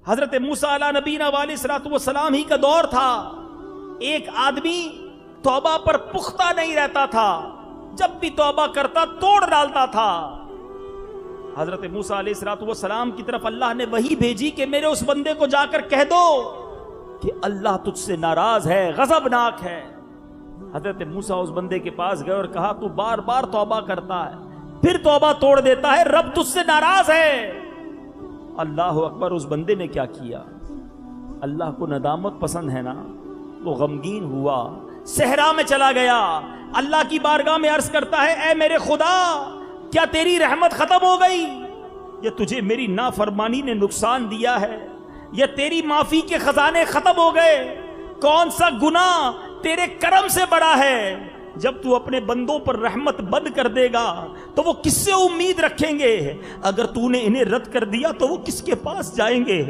حضرت موسیٰ علیہ نبینا والسلام ہی کا دور تھا. ایک آدمی توبہ پر پختہ نہیں رہتا تھا، جب بھی توبہ کرتا توڑ ڈالتا تھا. حضرت موسیٰ علیہ السلام کی طرف اللہ نے وحی بھیجی کہ میرے اس بندے کو جا کر کہہ دو کہ اللہ تجھ سے ناراض ہے، غضبناک ہے. حضرت موسیٰ اس بندے کے پاس گئے اور کہا تو بار بار توبہ کرتا ہے، پھر توبہ توڑ دیتا ہے، رب تجھ سے ناراض ہے. اللہ اکبر. اس بندے نے کیا کیا؟ اللہ کو ندامت پسند ہے نا، وہ غمگین ہوا، صحرا میں چلا گیا، اللہ کی بارگاہ میں عرض کرتا ہے اے میرے خدا، کیا تیری رحمت ختم ہو گئی؟ یا تجھے میری نافرمانی نے نقصان دیا ہے؟ یا تیری معافی کے خزانے ختم ہو گئے؟ کون سا گناہ تیرے کرم سے بڑا ہے؟ جب تو اپنے بندوں پر رحمت بند کر دے گا تو وہ کس سے امید رکھیں گے؟ اگر تو نے انہیں رد کر دیا تو وہ کس کے پاس جائیں گے؟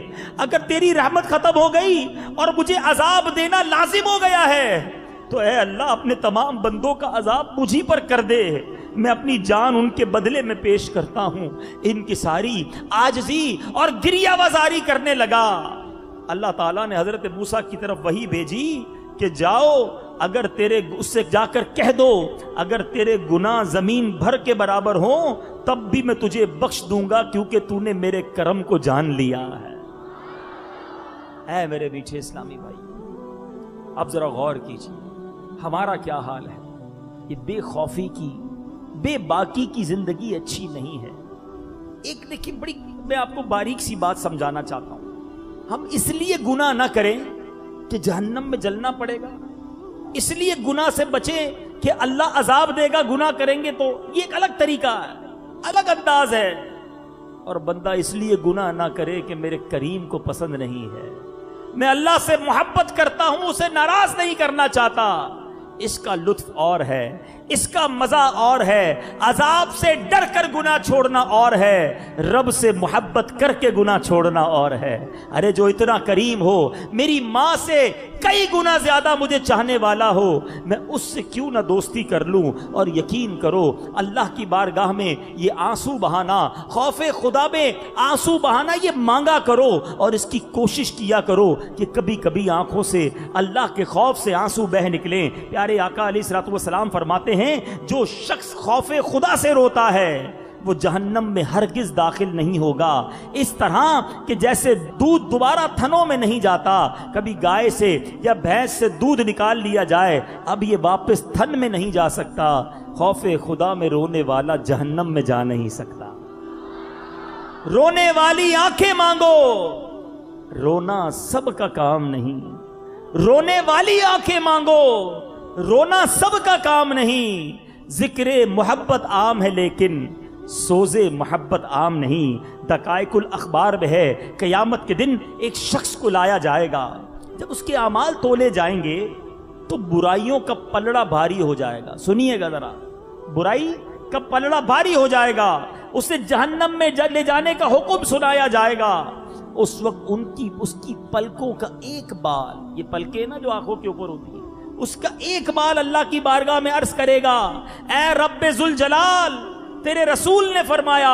اگر تیری رحمت ختم ہو گئی اور مجھے عذاب دینا لازم ہو گیا ہے تو اے اللہ اپنے تمام بندوں کا عذاب مجھی پر کر دے، میں اپنی جان ان کے بدلے میں پیش کرتا ہوں. ان کی ساری عاجزی اور گریہ وزاری کرنے لگا. اللہ تعالیٰ نے حضرت موسیٰ کی طرف وحی بھیجی کہ جاؤ، اگر تیرے اس سے جا کر کہہ دو اگر تیرے گناہ زمین بھر کے برابر ہوں تب بھی میں تجھے بخش دوں گا، کیونکہ تو نے میرے کرم کو جان لیا ہے. اے میرے میٹھے اسلامی بھائی، اب ذرا غور کیجیے ہمارا کیا حال ہے. یہ بے خوفی کی، بے باکی کی زندگی اچھی نہیں ہے. ایک دیکھیں بڑی میں آپ کو باریک سی بات سمجھانا چاہتا ہوں. ہم اس لیے گناہ نہ کریں کہ جہنم میں جلنا پڑے گا، اس لیے گناہ سے بچیں کہ اللہ عذاب دے گا گناہ کریں گے تو. یہ ایک الگ طریقہ ہے، الگ انداز ہے. اور بندہ اس لیے گناہ نہ کرے کہ میرے کریم کو پسند نہیں ہے، میں اللہ سے محبت کرتا ہوں، اسے ناراض نہیں کرنا چاہتا. اس کا لطف اور ہے، اس کا مزہ اور ہے. عذاب سے ڈر کر گناہ چھوڑنا اور ہے، رب سے محبت کر کے گناہ چھوڑنا اور ہے. ارے جو اتنا کریم ہو، میری ماں سے کئی گنا زیادہ مجھے چاہنے والا ہو، میں اس سے کیوں نہ دوستی کر لوں؟ اور یقین کرو اللہ کی بارگاہ میں یہ آنسو بہانا، خوف خدا میں آنسو بہانا، یہ مانگا کرو اور اس کی کوشش کیا کرو کہ کبھی کبھی آنکھوں سے اللہ کے خوف سے آنسو بہ نکلیں. پیارے آقا علیہ الصلوۃ والسلام فرماتے ہیں جو شخص خوف خدا سے روتا ہے وہ جہنم میں ہرگز داخل نہیں ہوگا. اس طرح کہ جیسے دودھ دوبارہ تھنوں میں نہیں جاتا، کبھی گائے سے یا بھینس سے دودھ نکال لیا جائے اب یہ واپس تھن میں نہیں جا سکتا، خوف خدا میں رونے والا جہنم میں جا نہیں سکتا. رونے والی آنکھیں مانگو، رونا سب کا کام نہیں. رونے والی آنکھیں مانگو، رونا سب کا کام نہیں. ذکر محبت عام ہے لیکن سوز محبت عام نہیں. دقائق الاخبار میں ہے قیامت کے دن ایک شخص کو لایا جائے گا، جب اس کے اعمال تولے جائیں گے تو برائیوں کا پلڑا بھاری ہو جائے گا. سنیے گا ذرا، برائی کا پلڑا بھاری ہو جائے گا، اسے جہنم میں لے جانے کا حکم سنایا جائے گا. اس وقت اس کی پلکوں کا ایک بال، یہ پلکیں نا جو آنکھوں کے اوپر ہوتی ہیں، اس کا ایک بال اللہ کی بارگاہ میں عرض کرے گا اے رب ذوالجلال، تیرے رسول نے فرمایا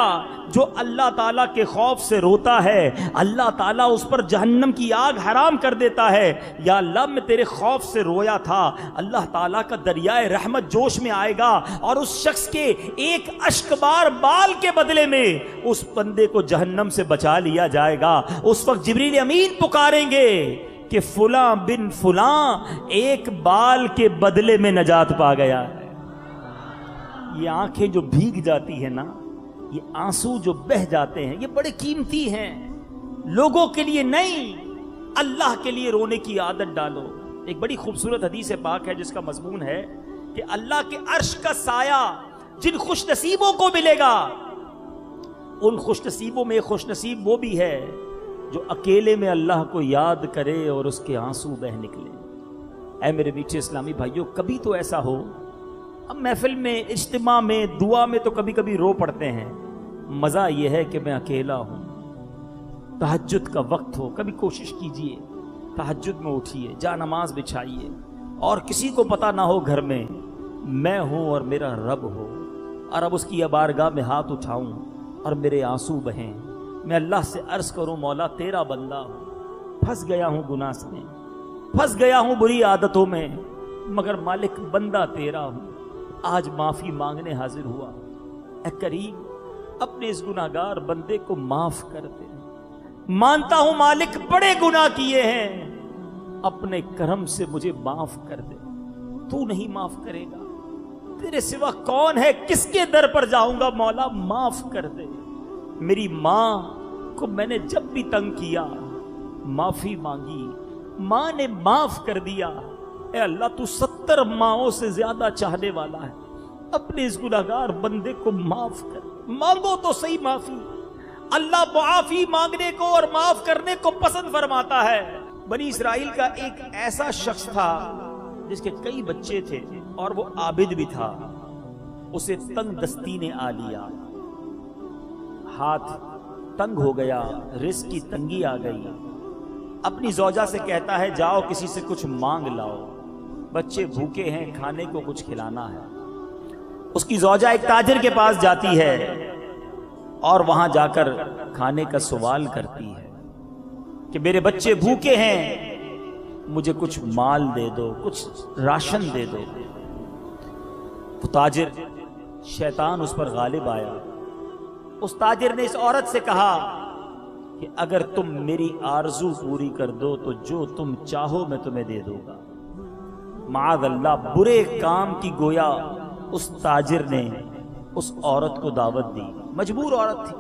جو اللہ تعالیٰ کے خوف سے روتا ہے اللہ تعالیٰ اس پر جہنم کی آگ حرام کر دیتا ہے. یا اللہ میں تیرے خوف سے رویا تھا، اللہ تعالیٰ کا دریائے رحمت جوش میں آئے گا اور اس شخص کے ایک اشک بار بال کے بدلے میں اس بندے کو جہنم سے بچا لیا جائے گا. اس وقت جبریل امین پکاریں گے کہ فلاں بن فلاں ایک بال کے بدلے میں نجات پا گیا ہے. یہ آنکھیں جو بھیگ جاتی ہیں نا، یہ آنسو جو بہ جاتے ہیں، یہ بڑے قیمتی ہیں. لوگوں کے لیے نہیں، اللہ کے لیے رونے کی عادت ڈالو. ایک بڑی خوبصورت حدیث پاک ہے جس کا مضمون ہے کہ اللہ کے عرش کا سایہ جن خوش نصیبوں کو ملے گا، ان خوش نصیبوں میں خوش نصیب وہ بھی ہے جو اکیلے میں اللہ کو یاد کرے اور اس کے آنسو بہ نکلے. اے میرے میٹھے اسلامی بھائیوں، کبھی تو ایسا ہو، ہم محفل میں، اجتماع میں، دعا میں تو کبھی کبھی رو پڑتے ہیں، مزہ یہ ہے کہ میں اکیلا ہوں. تہجد کا وقت ہو، کبھی کوشش کیجئے تہجد میں اٹھیے، جا نماز بچھائیے اور کسی کو پتہ نہ ہو گھر میں ہوں اور میرا رب ہو، اور اب اس کی بارگاہ میں ہاتھ اٹھاؤں اور میرے آنسو بہیں. میں اللہ سے عرض کروں مولا تیرا بندہ ہوں، پھنس گیا ہوں گناہ میں، پھنس گیا ہوں بری عادتوں میں، مگر مالک بندہ تیرا ہوں، آج معافی مانگنے حاضر ہوا۔ اے کریم اپنے اس گناہگار بندے کو معاف کر دے، مانتا ہوں مالک بڑے گناہ کیے ہیں، اپنے کرم سے مجھے معاف کر دے۔ تو نہیں معاف کرے گا، تیرے سوا کون ہے، کس کے در پر جاؤں گا؟ مولا معاف کر دے۔ میری ماں کو میں نے جب بھی تنگ کیا معافی مانگی، ماں نے معاف کر دیا۔ اے اللہ تو 70 ماؤں سے زیادہ چاہنے والا ہے، اپنے اس گناہگار بندے کو معاف کر۔ مانگو تو صحیح معافی، اللہ معافی مانگنے کو اور معاف کرنے کو پسند فرماتا ہے۔ بنی اسرائیل کا ایک ایسا شخص تھا جس کے کئی بچے تھے اور وہ عابد بھی تھا، اسے تنگ دستی نے آ لیا، ہاتھ تنگ ہو گیا، رزق کی تنگی آ گئی، اپنی زوجہ سے کہتا ہے جاؤ کسی سے کچھ مانگ لاؤ، بچے بھوکے ہیں، کھانے کو کچھ کھلانا ہے۔ اس کی زوجہ ایک تاجر کے پاس جاتی ہے اور وہاں جا کر کھانے کا سوال کرتی ہے کہ میرے بچے بھوکے ہیں، مجھے کچھ مال دے دو، کچھ راشن دے دو۔ وہ تاجر، شیطان اس پر غالب آیا، اس تاجر نے اس عورت سے کہا کہ اگر تم میری آرزو پوری کر دو تو جو تم چاہو میں تمہیں دے دوں گا۔ معاذ اللہ، برے کام کی گویا اس تاجر نے اس عورت کو دعوت دی، مجبور عورت تھی،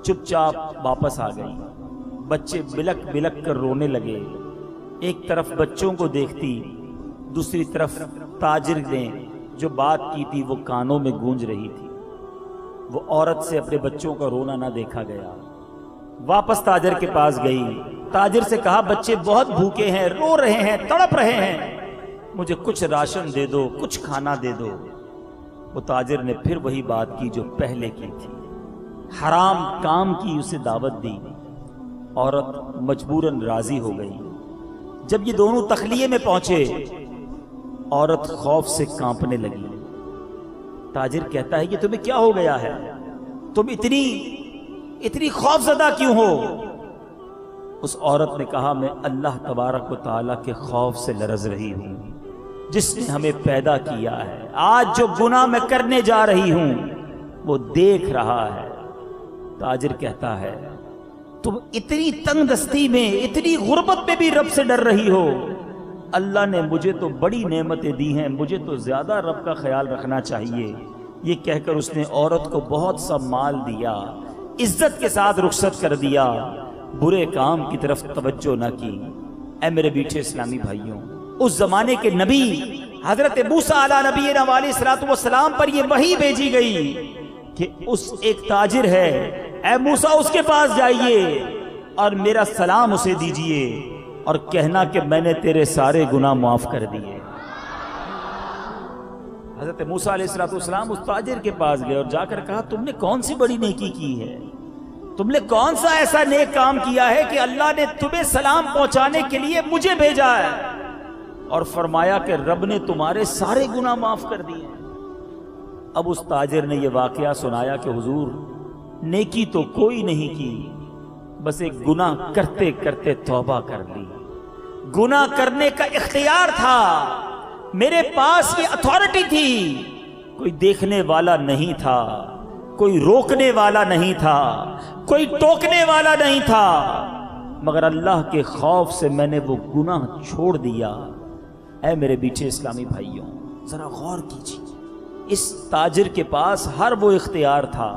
چپ چاپ واپس آ گئی۔ بچے بلک بلک کر رونے لگے، ایک طرف بچوں کو دیکھتی، دوسری طرف تاجر نے جو بات کی تھی وہ کانوں میں گونج رہی تھی۔ وہ عورت سے اپنے بچوں کا رونا نہ دیکھا گیا، واپس تاجر کے پاس گئی، تاجر سے کہا بچے بہت بھوکے ہیں، رو رہے ہیں، تڑپ رہے ہیں، مجھے کچھ راشن دے دو، کچھ کھانا دے دو۔ وہ تاجر نے پھر وہی بات کی جو پہلے کی تھی، حرام کام کی اسے دعوت دی۔ عورت مجبوراً راضی ہو گئی۔ جب یہ دونوں تخلیے میں پہنچے، عورت خوف سے کانپنے لگی۔ تاجر کہتا ہے یہ تمہیں کیا ہو گیا ہے، تم اتنی خوف زدہ کیوں ہو؟ اس عورت نے کہا میں اللہ تبارک و تعالیٰ کے خوف سے لرز رہی ہوں جس نے ہمیں پیدا کیا ہے، آج جو گناہ میں کرنے جا رہی ہوں وہ دیکھ رہا ہے۔ تاجر کہتا ہے تم اتنی تنگ دستی میں، اتنی غربت میں بھی رب سے ڈر رہی ہو؟ اللہ نے مجھے تو بڑی نعمتیں دی ہیں، مجھے تو زیادہ رب کا خیال رکھنا چاہیے۔ یہ کہہ کر اس نے عورت کو بہت سا مال دیا، عزت کے ساتھ رخصت کر دیا، برے کام کی طرف توجہ نہ کی۔ اے میرے میٹھے اسلامی بھائیوں، اس زمانے کے نبی حضرت موسیٰ علیہ نبینا علیہ الصلوۃ والسلام پر یہ وحی بھیجی گئی کہ اس ایک تاجر ہے، اے موسیٰ اس کے پاس جائیے اور میرا سلام اسے دیجئے اور کہنا کہ میں نے تیرے سارے گناہ معاف کر دیے۔ حضرت موسیٰ علیہ السلام اس تاجر کے پاس گئے اور جا کر کہا تم نے کون سی بڑی نیکی کی ہے، تم نے کون سا ایسا نیک کام کیا ہے کہ اللہ نے تمہیں سلام پہنچانے کے لیے مجھے بھیجا ہے؟ اور فرمایا کہ رب نے تمہارے سارے گناہ معاف کر دیے۔ اب اس تاجر نے یہ واقعہ سنایا کہ حضور نیکی تو کوئی نہیں کی، بس ایک گناہ کرتے کرتے توبہ کر لی، گناہ کرنے کا اختیار تھا، میرے پاس یہ اتھارٹی تھی، کوئی دیکھنے والا نہیں تھا، کوئی روکنے والا نہیں تھا، کوئی ٹوکنے والا نہیں تھا، مگر اللہ کے خوف سے میں نے وہ گناہ چھوڑ دیا۔ اے میرے بیٹھے اسلامی بھائیوں، ذرا غور کیجیے، اس تاجر کے پاس ہر وہ اختیار تھا،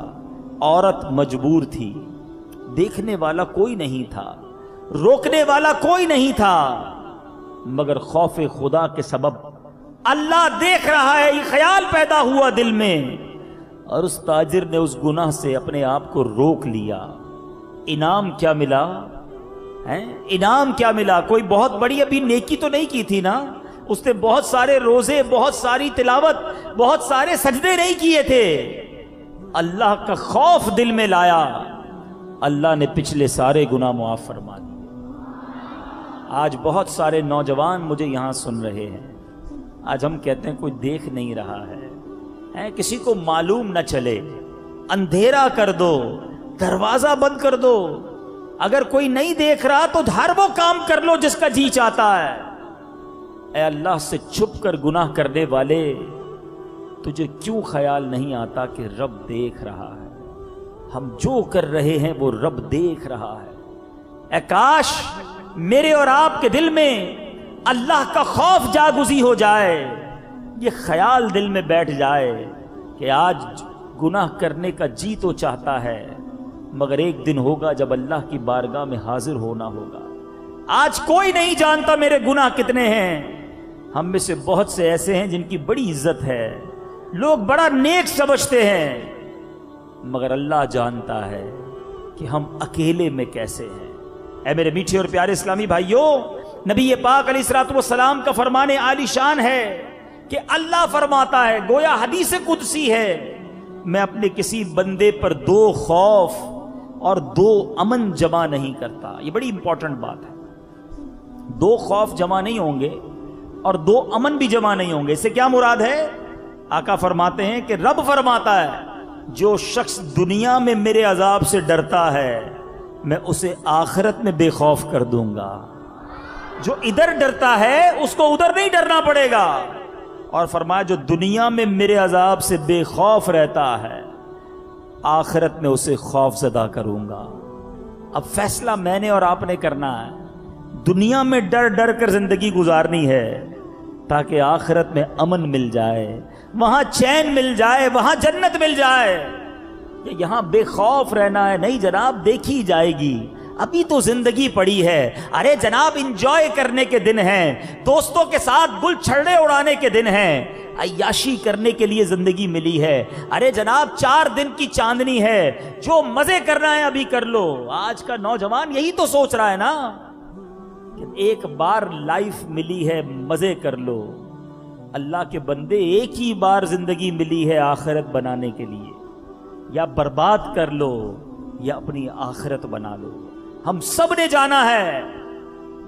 عورت مجبور تھی، دیکھنے والا کوئی نہیں تھا، روکنے والا کوئی نہیں تھا، مگر خوف خدا کے سبب اللہ دیکھ رہا ہے، یہ خیال پیدا ہوا دل میں، اور اس تاجر نے اس گناہ سے اپنے آپ کو روک لیا۔ انعام کیا ملا؟ انعام کیا ملا؟ کوئی بہت بڑی ابھی نیکی تو نہیں کی تھی نا، اس نے بہت سارے روزے، بہت ساری تلاوت، بہت سارے سجدے نہیں کیے تھے، اللہ کا خوف دل میں لایا، اللہ نے پچھلے سارے گناہ معاف فرما دیے۔ آج بہت سارے نوجوان مجھے یہاں سن رہے ہیں، آج ہم کہتے ہیں کوئی دیکھ نہیں رہا ہے، کسی کو معلوم نہ چلے، اندھیرا کر دو، دروازہ بند کر دو. اگر کوئی نہیں دیکھ رہا تو ہر وہ کام کر لو جس کا جی چاہتا ہے. اے اللہ سے چھپ کر گناہ کرنے والے، تجھے کیوں خیال نہیں آتا کہ رب دیکھ رہا ہے؟ ہم جو کر رہے ہیں وہ رب دیکھ رہا ہے. اے کاش میرے اور آپ کے دل میں اللہ کا خوف جاگزی ہو جائے، یہ خیال دل میں بیٹھ جائے کہ آج گناہ کرنے کا جی تو چاہتا ہے، مگر ایک دن ہوگا جب اللہ کی بارگاہ میں حاضر ہونا ہوگا. آج کوئی نہیں جانتا میرے گناہ کتنے ہیں. ہم میں سے بہت سے ایسے ہیں جن کی بڑی عزت ہے، لوگ بڑا نیک سمجھتے ہیں، مگر اللہ جانتا ہے کہ ہم اکیلے میں کیسے ہیں. اے میرے میٹھے اور پیارے اسلامی بھائیوں، نبی پاک علیہ الصلوۃ والسلام کا فرمان عالی شان ہے کہ اللہ فرماتا ہے، گویا حدیث قدسی ہے، میں اپنے کسی بندے پر 2 خوف اور 2 امن جمع نہیں کرتا. یہ بڑی امپورٹنٹ بات ہے. 2 خوف جمع نہیں ہوں گے اور 2 امن بھی جمع نہیں ہوں گے. اس سے کیا مراد ہے؟ آقا فرماتے ہیں کہ رب فرماتا ہے، جو شخص دنیا میں میرے عذاب سے ڈرتا ہے میں اسے آخرت میں بے خوف کر دوں گا. جو ادھر ڈرتا ہے اس کو ادھر نہیں ڈرنا پڑے گا. اور فرمایا جو دنیا میں میرے عذاب سے بے خوف رہتا ہے آخرت میں اسے خوف زدہ کروں گا. اب فیصلہ میں نے اور آپ نے کرنا ہے. دنیا میں ڈر ڈر کر زندگی گزارنی ہے تاکہ آخرت میں امن مل جائے، وہاں چین مل جائے، وہاں جنت مل جائے. یہاں بے خوف رہنا ہے نہیں جناب، دیکھی جائے گی، ابھی تو زندگی پڑی ہے. ارے جناب انجوائے کرنے کے دن ہیں، دوستوں کے ساتھ گل چھڑے اڑانے کے دن ہیں، عیاشی کرنے کے لیے زندگی ملی ہے. ارے جناب 4 دن کی چاندنی ہے، جو مزے کرنا ہے ابھی کر لو. آج کا نوجوان یہی تو سوچ رہا ہے نا کہ ایک بار لائف ملی ہے، مزے کر لو. اللہ کے بندے ایک ہی بار زندگی ملی ہے آخرت بنانے کے لیے، یا برباد کر لو یا اپنی آخرت بنا لو. ہم سب نے جانا ہے،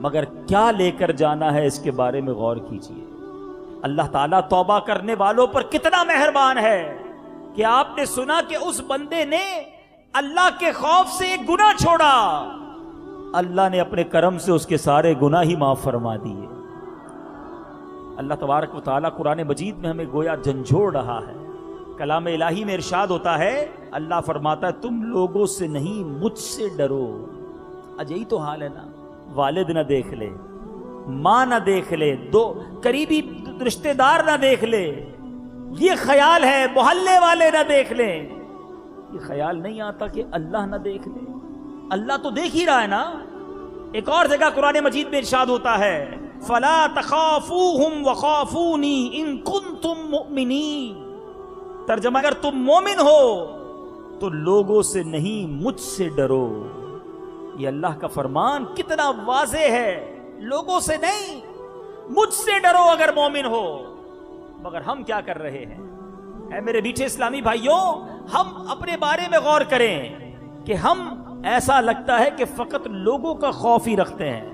مگر کیا لے کر جانا ہے اس کے بارے میں غور کیجیے. اللہ تعالیٰ توبہ کرنے والوں پر کتنا مہربان ہے کہ آپ نے سنا کہ اس بندے نے اللہ کے خوف سے ایک گناہ چھوڑا، اللہ نے اپنے کرم سے اس کے سارے گناہ ہی معاف فرما دیے. اللہ تبارک و تعالیٰ قرآن مجید میں ہمیں گویا جھنجھوڑ رہا ہے. کلام الہی میں ارشاد ہوتا ہے، اللہ فرماتا ہے تم لوگوں سے نہیں مجھ سے ڈرو. آج یہی تو حال ہے نا، والد نہ دیکھ لے، ماں نہ دیکھ لے، 2 قریبی رشتہ دار نہ دیکھ لے، یہ خیال ہے، محلے والے نہ دیکھ لیں، یہ خیال نہیں آتا کہ اللہ نہ دیکھ لے. اللہ تو دیکھ ہی رہا ہے نا. ایک اور جگہ قرآن مجید میں ارشاد ہوتا ہے، فَلَا تَخَافُوهُمْ وَخَافُونِي إِن كُنتُم مُؤْمِنِينَ. ترجمہ اگر تم مومن ہو تو لوگوں سے نہیں مجھ سے ڈرو. یہ اللہ کا فرمان کتنا واضح ہے، لوگوں سے نہیں مجھ سے ڈرو اگر مومن ہو. مگر ہم کیا کر رہے ہیں؟ اے میرے میٹھے اسلامی بھائیوں، ہم اپنے بارے میں غور کریں کہ ہم ایسا لگتا ہے کہ فقط لوگوں کا خوف ہی رکھتے ہیں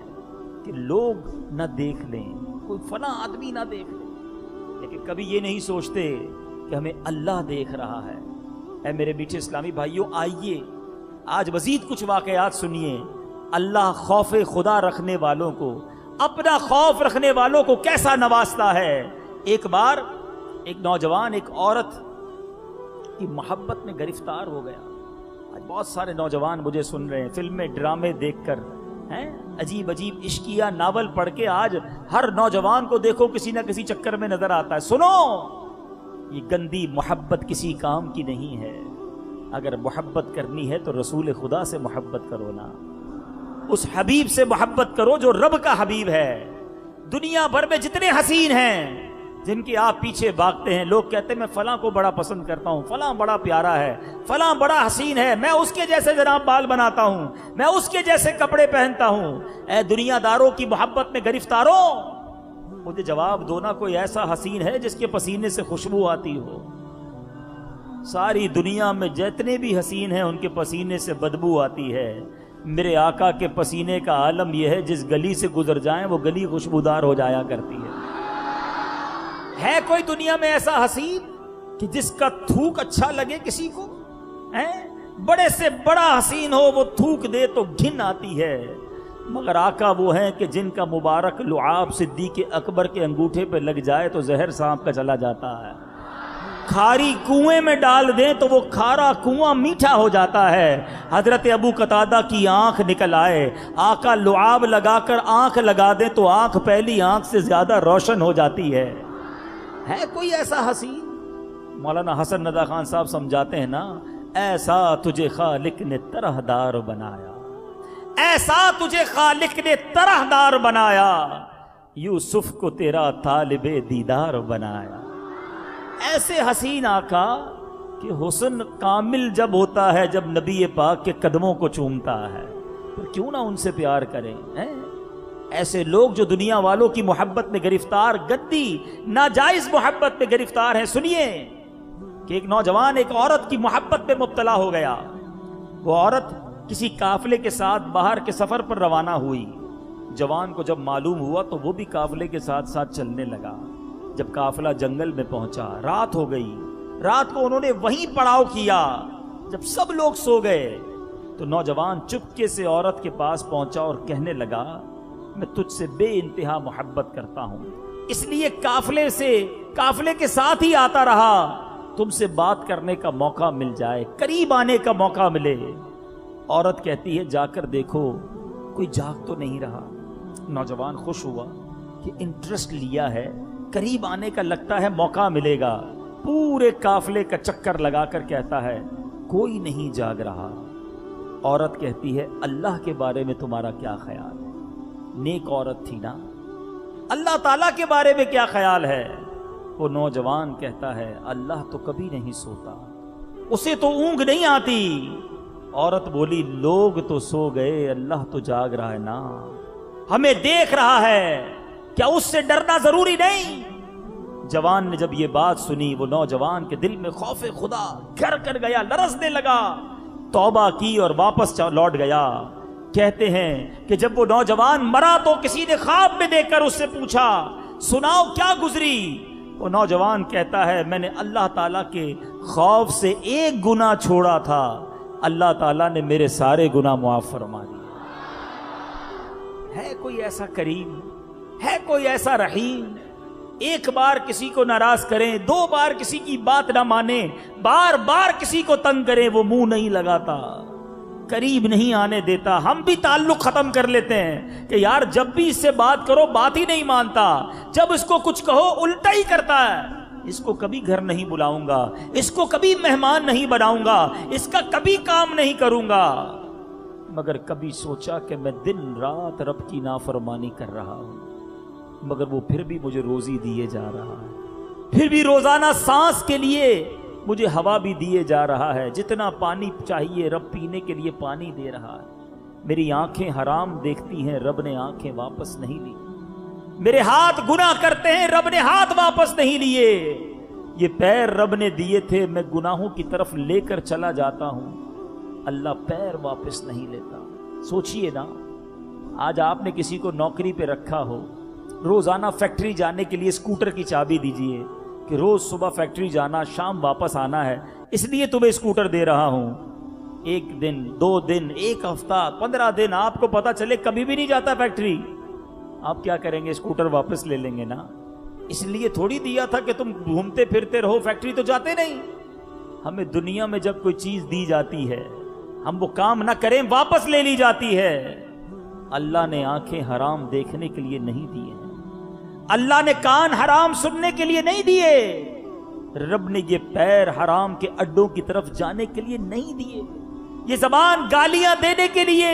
کہ لوگ نہ دیکھ لیں، کوئی فلاں آدمی نہ دیکھ لیں، لیکن کبھی یہ نہیں سوچتے کہ ہمیں اللہ دیکھ رہا ہے. اے میرے میٹھے اسلامی بھائیوں، آئیے آج مزید کچھ واقعات سنیے. اللہ خوف خدا رکھنے والوں کو، اپنا خوف رکھنے والوں کو کیسا نوازتا ہے. ایک بار ایک نوجوان ایک عورت کی محبت میں گرفتار ہو گیا. آج بہت سارے نوجوان مجھے سن رہے ہیں، فلمیں ڈرامے دیکھ کر، عجیب عجیب عشقیہ ناول پڑھ کے آج ہر نوجوان کو دیکھو کسی نہ کسی چکر میں نظر آتا ہے. سنو، یہ گندی محبت کسی کام کی نہیں ہے. اگر محبت کرنی ہے تو رسول خدا سے محبت کرو نا، اس حبیب سے محبت کرو جو رب کا حبیب ہے. دنیا بھر میں جتنے حسین ہیں جن کے آپ پیچھے بھاگتے ہیں، لوگ کہتے ہیں میں فلاں کو بڑا پسند کرتا ہوں، فلاں بڑا پیارا ہے، فلاں بڑا حسین ہے، میں اس کے جیسے جناب بال بناتا ہوں، میں اس کے جیسے کپڑے پہنتا ہوں. اے دنیا داروں کی محبت میں گرفتاروں، مجھے جواب دو نا، کوئی ایسا حسین ہے جس کے پسینے سے خوشبو آتی ہو؟ ساری دنیا میں جتنے بھی حسین ہیں ان کے پسینے سے بدبو آتی ہے. میرے آقا کے پسینے کا عالم یہ ہے جس گلی سے گزر جائیں وہ گلی خوشبودار ہو جایا کرتی ہے کوئی دنیا میں ایسا حسین کہ جس کا تھوک اچھا لگے کسی کو؟ بڑے سے بڑا حسین ہو وہ تھوک دے تو گھن آتی ہے، مگر آقا وہ ہیں کہ جن کا مبارک لعاب صدیق اکبر کے انگوٹھے پہ لگ جائے تو زہر سانپ کا چلا جاتا ہے، کھاری کنویں میں ڈال دیں تو وہ کھارا کنواں میٹھا ہو جاتا ہے۔ حضرت ابو قتادہ کی آنکھ نکل آئے، آقا لعاب لگا کر آنکھ لگا دیں تو آنکھ پہلی آنکھ سے زیادہ روشن ہو جاتی ہے کوئی ایسا حسین؟ مولانا حسن رضا خان صاحب سمجھاتے ہیں نا، ایسا تجھے خالق نے طرح دار بنایا، ایسا تجھے خالق نے طرح دار بنایا، یوسف کو تیرا طالب دیدار بنایا۔ ایسے حسین آقا کہ حسن کامل جب ہوتا ہے جب نبی پاک کے قدموں کو چومتا ہے، تو کیوں نہ ان سے پیار کریں؟ ایسے لوگ جو دنیا والوں کی محبت میں گرفتار، گندی ناجائز محبت میں گرفتار ہیں۔ سنیے کہ ایک نوجوان ایک عورت کی محبت میں مبتلا ہو گیا۔ وہ عورت کسی قافلے کے ساتھ باہر کے سفر پر روانہ ہوئی۔ جوان کو جب معلوم ہوا تو وہ بھی قافلے کے ساتھ ساتھ چلنے لگا۔ جب قافلہ جنگل میں پہنچا، رات ہو گئی، رات کو انہوں نے وہیں پڑاؤ کیا۔ جب سب لوگ سو گئے تو نوجوان چپکے سے عورت کے پاس پہنچا اور کہنے لگا، میں تجھ سے بے انتہا محبت کرتا ہوں، اس لیے قافلے کے ساتھ ہی آتا رہا، تم سے بات کرنے کا موقع مل جائے، قریب آنے کا موقع ملے۔ عورت کہتی ہے جا کر دیکھو کوئی جاگ تو نہیں رہا۔ نوجوان خوش ہوا کہ انٹرسٹ لیا ہے، قریب آنے کا لگتا ہے موقع ملے گا۔ پورے قافلے کا چکر لگا کر کہتا ہے کوئی نہیں جاگ رہا۔ عورت کہتی ہے اللہ کے بارے میں تمہارا کیا خیال ہے؟ نیک عورت تھی نا، اللہ تعالیٰ کے بارے میں کیا خیال ہے؟ وہ نوجوان کہتا ہے اللہ تو کبھی نہیں سوتا، اسے تو اونگ نہیں آتی۔ عورت بولی لوگ تو سو گئے، اللہ تو جاگ رہا ہے نا، ہمیں دیکھ رہا ہے، کیا اس سے ڈرنا ضروری نہیں؟ جوان نے جب یہ بات سنی، وہ نوجوان کے دل میں خوف خدا گھر کر گیا، لرزنے لگا، توبہ کی اور واپس لوٹ گیا۔ کہتے ہیں کہ جب وہ نوجوان مرا تو کسی نے خواب میں دیکھ کر اس سے پوچھا سناؤ کیا گزری؟ وہ نوجوان کہتا ہے میں نے اللہ تعالیٰ کے خوف سے ایک گناہ چھوڑا تھا، اللہ تعالیٰ نے میرے سارے گناہ معاف فرما دیے۔ ہے کوئی ایسا کریم؟ ہے کوئی ایسا رحیم؟ ایک بار کسی کو ناراض کریں، دو بار کسی کی بات نہ مانیں، بار بار کسی کو تنگ کریں، وہ منہ نہیں لگاتا، قریب نہیں آنے دیتا۔ ہم بھی تعلق ختم کر لیتے ہیں کہ یار جب بھی اس سے بات کرو بات ہی نہیں مانتا، جب اس کو کچھ کہو الٹا ہی کرتا ہے، اس کو کبھی گھر نہیں بلاؤں گا، اس کو کبھی مہمان نہیں بناؤں گا، اس کا کبھی کام نہیں کروں گا۔ مگر کبھی سوچا کہ میں دن رات رب کی نافرمانی کر رہا ہوں، مگر وہ پھر بھی مجھے روزی دیے جا رہا ہے، پھر بھی روزانہ سانس کے لیے مجھے ہوا بھی دیے جا رہا ہے، جتنا پانی چاہیے رب پینے کے لیے پانی دے رہا ہے۔ میری آنکھیں حرام دیکھتی ہیں، رب نے آنکھیں واپس نہیں لی، میرے ہاتھ گناہ کرتے ہیں، رب نے ہاتھ واپس نہیں لیے، یہ پیر رب نے دیے تھے، میں گناہوں کی طرف لے کر چلا جاتا ہوں، اللہ پیر واپس نہیں لیتا۔ سوچئے نا، آج آپ نے کسی کو نوکری پہ رکھا ہو، روزانہ فیکٹری جانے کے لیے سکوٹر کی چابی دیجئے کہ روز صبح فیکٹری جانا، شام واپس آنا ہے، اس لیے تمہیں سکوٹر دے رہا ہوں۔ ایک دن، 2 دن، 1 ہفتہ، 15 دن آپ کو پتا چلے کبھی بھی نہیں جاتا فیکٹری، آپ کیا کریں گے؟ سکوٹر واپس لے لیں گے نا۔ اس لیے تھوڑی دیا تھا کہ تم گھومتے پھرتے رہو، فیکٹری تو جاتے نہیں۔ ہمیں دنیا میں جب کوئی چیز دی جاتی ہے ہم وہ کام نہ کریں واپس لے لی جاتی ہے۔ اللہ نے آنکھیں حرام دیکھنے کے لیے نہیں دی ہیں، اللہ نے کان حرام سننے کے لیے نہیں دیے، رب نے یہ پیر حرام کے اڈوں کی طرف جانے کے لیے نہیں دیے، یہ زبان گالیاں دینے کے لیے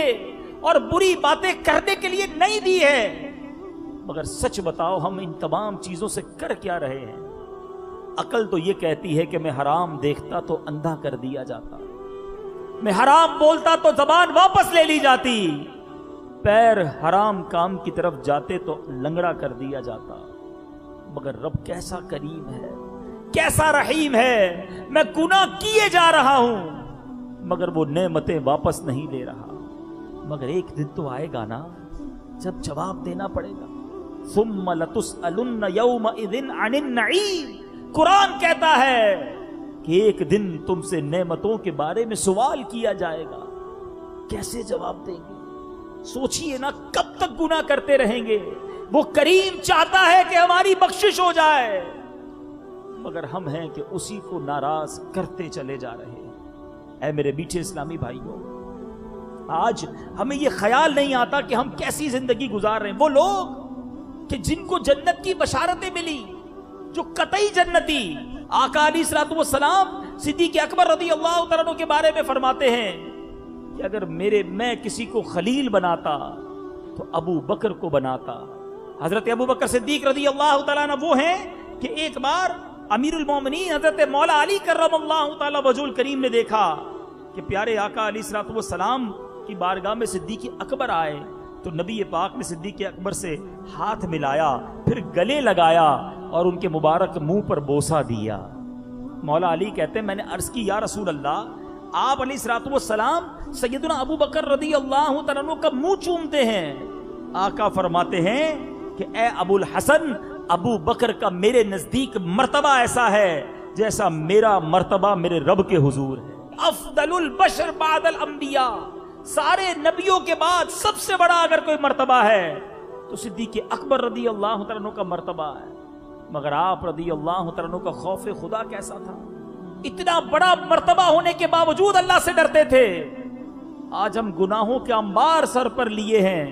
اور بری باتیں کرنے کے لیے نہیں دی ہے۔ مگر سچ بتاؤ ہم ان تمام چیزوں سے کر کیا رہے ہیں؟ عقل تو یہ کہتی ہے کہ میں حرام دیکھتا تو اندھا کر دیا جاتا، میں حرام بولتا تو زبان واپس لے لی جاتی، پیر حرام کام کی طرف جاتے تو لنگڑا کر دیا جاتا۔ مگر رب کیسا کریم ہے، کیسا رحیم ہے، میں گناہ کیے جا رہا ہوں مگر وہ نعمتیں واپس نہیں لے رہا۔ مگر ایک دن تو آئے گا نا جب جواب دینا پڑے گا۔ ثم لتسألن یومئذ عن النعیم، قرآن کہتا ہے کہ ایک دن تم سے نعمتوں کے بارے میں سوال کیا جائے گا، کیسے جواب دیں گے؟ سوچئے نا، کب تک گناہ کرتے رہیں گے؟ وہ کریم چاہتا ہے کہ ہماری بخشش ہو جائے، مگر ہم ہیں کہ اسی کو ناراض کرتے چلے جا رہے ہیں۔ اے میرے میٹھے اسلامی بھائیوں، آج ہمیں یہ خیال نہیں آتا کہ ہم کیسی زندگی گزار رہے ہیں۔ وہ لوگ کہ جن کو جنت کی بشارتیں ملی، جو قطعی جنتی، آقا علیہ الصلوۃ والسلام صدیق اکبر رضی اللہ تعالیٰ عنہ کے بارے میں فرماتے ہیں کہ اگر میں کسی کو خلیل بناتا تو ابو بکر کو بناتا۔ حضرت ابو بکر صدیق رضی اللہ تعالیٰ عنہ وہ ہیں کہ ایک بار امیر المومنین حضرت مولا علی کرم اللہ تعالیٰ وجہ الکریم نے دیکھا کہ پیارے آقا علیہ الصلوۃ والسلام کی بارگاہ میں صدیق اکبر آئے، تو نبی پاک نے صدیق اکبر سے ہاتھ ملایا، پھر گلے لگایا اور ان کے مبارک منہ پر بوسہ دیا۔ مولا علی کہتے ہیں میں نے عرض کی یا رسول اللہ، آپ علیہ الصلوۃ والسلام سیدنا ابو بکر رضی اللہ تعالیٰ عنہ کا منہ چومتے ہیں۔ آقا فرماتے ہیں کہ اے ابو الحسن، ابو بکر کا میرے نزدیک مرتبہ ایسا ہے جیسا میرا مرتبہ میرے رب کے حضور ہے۔ افضل البشر بعد الانبیاء، سارے نبیوں کے بعد سب سے بڑا اگر کوئی مرتبہ ہے تو صدیق اکبر رضی اللہ تعالیٰ عنہ کا مرتبہ ہے۔ مگر آپ رضی اللہ تعالیٰ عنہ کا خوف خدا کیسا تھا؟ اتنا بڑا مرتبہ ہونے کے باوجود اللہ سے ڈرتے تھے۔ آج ہم گناہوں کے انبار سر پر لیے ہیں،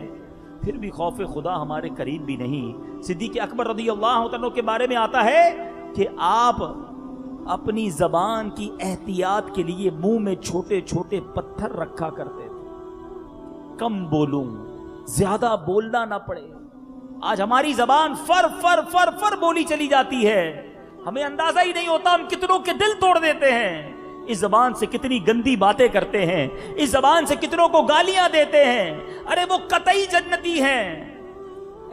پھر بھی خوف خدا ہمارے قریب بھی نہیں۔ صدیق اکبر رضی اللہ عنہ کے بارے میں آتا ہے کہ آپ اپنی زبان کی احتیاط کے لیے منہ میں چھوٹے چھوٹے پتھر رکھا کرتے تھے، کم بولوں، زیادہ بولنا نہ پڑے۔ آج ہماری زبان فر فر فر فر بولی چلی جاتی ہے، ہمیں اندازہ ہی نہیں ہوتا ہم کتنوں کے دل توڑ دیتے ہیں۔ اس زبان سے کتنی گندی باتیں کرتے ہیں، اس زبان سے کتنوں کو گالیاں دیتے ہیں۔ ارے وہ قطعی جنتی ہیں،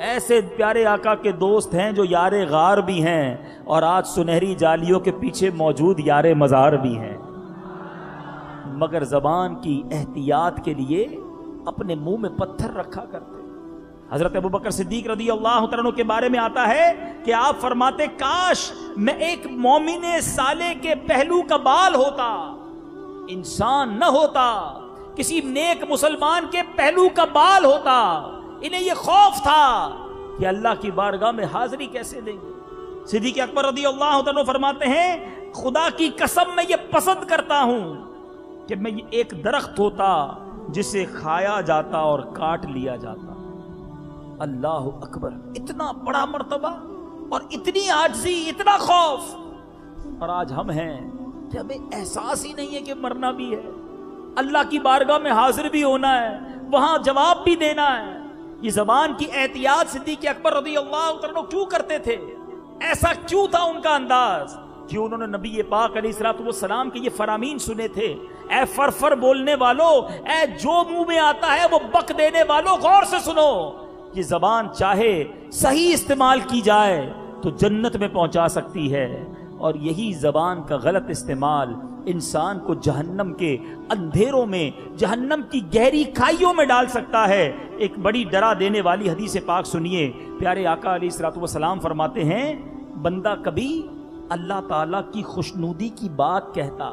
ایسے پیارے آقا کے دوست ہیں جو یار غار بھی ہیں، اور آج سنہری جالیوں کے پیچھے موجود یار مزار بھی ہیں، مگر زبان کی احتیاط کے لیے اپنے منہ میں پتھر رکھا کرتے۔ حضرت ابو بکر صدیق رضی اللہ تعالیٰ عنہ کے بارے میں آتا ہے کہ آپ فرماتے کاش میں ایک مومن صالح کے پہلو کا بال ہوتا، انسان نہ ہوتا، کسی نیک مسلمان کے پہلو کا بال ہوتا۔ انہیں یہ خوف تھا کہ اللہ کی بارگاہ میں حاضری کیسے دیں گے۔ صدیق اکبر رضی اللہ عنہ فرماتے ہیں خدا کی قسم میں یہ پسند کرتا ہوں کہ میں ایک درخت ہوتا جسے کھایا جاتا اور کاٹ لیا جاتا۔ اللہ اکبر، اتنا بڑا مرتبہ اور اتنی عاجزی، اتنا خوف۔ اور آج ہم ہیں کہ ہمیں احساس ہی نہیں ہے کہ مرنا بھی ہے، اللہ کی بارگاہ میں حاضر بھی ہونا ہے، وہاں جواب بھی دینا ہے۔ یہ زبان کی احتیاط صدیق اکبر رضی اللہ عنہ کیوں کرتے تھے؟ ایسا کیوں تھا ان کا انداز؟ کیوں انہوں نے نبی پاک علیہ الصلوۃ والسلام کے یہ فرامین سنے تھے، اے فرفر بولنے والوں، اے جو منہ میں آتا ہے وہ بک دینے والوں، غور سے سنو۔ یہ زبان چاہے صحیح استعمال کی جائے تو جنت میں پہنچا سکتی ہے، اور یہی زبان کا غلط استعمال انسان کو جہنم کے اندھیروں میں، جہنم کی گہری کھائیوں میں ڈال سکتا ہے۔ ایک بڑی ڈرا دینے والی حدیث پاک سنیے، پیارے آقا علیہ الصلوۃ والسلام فرماتے ہیں بندہ کبھی اللہ تعالیٰ کی خوشنودی کی بات کہتا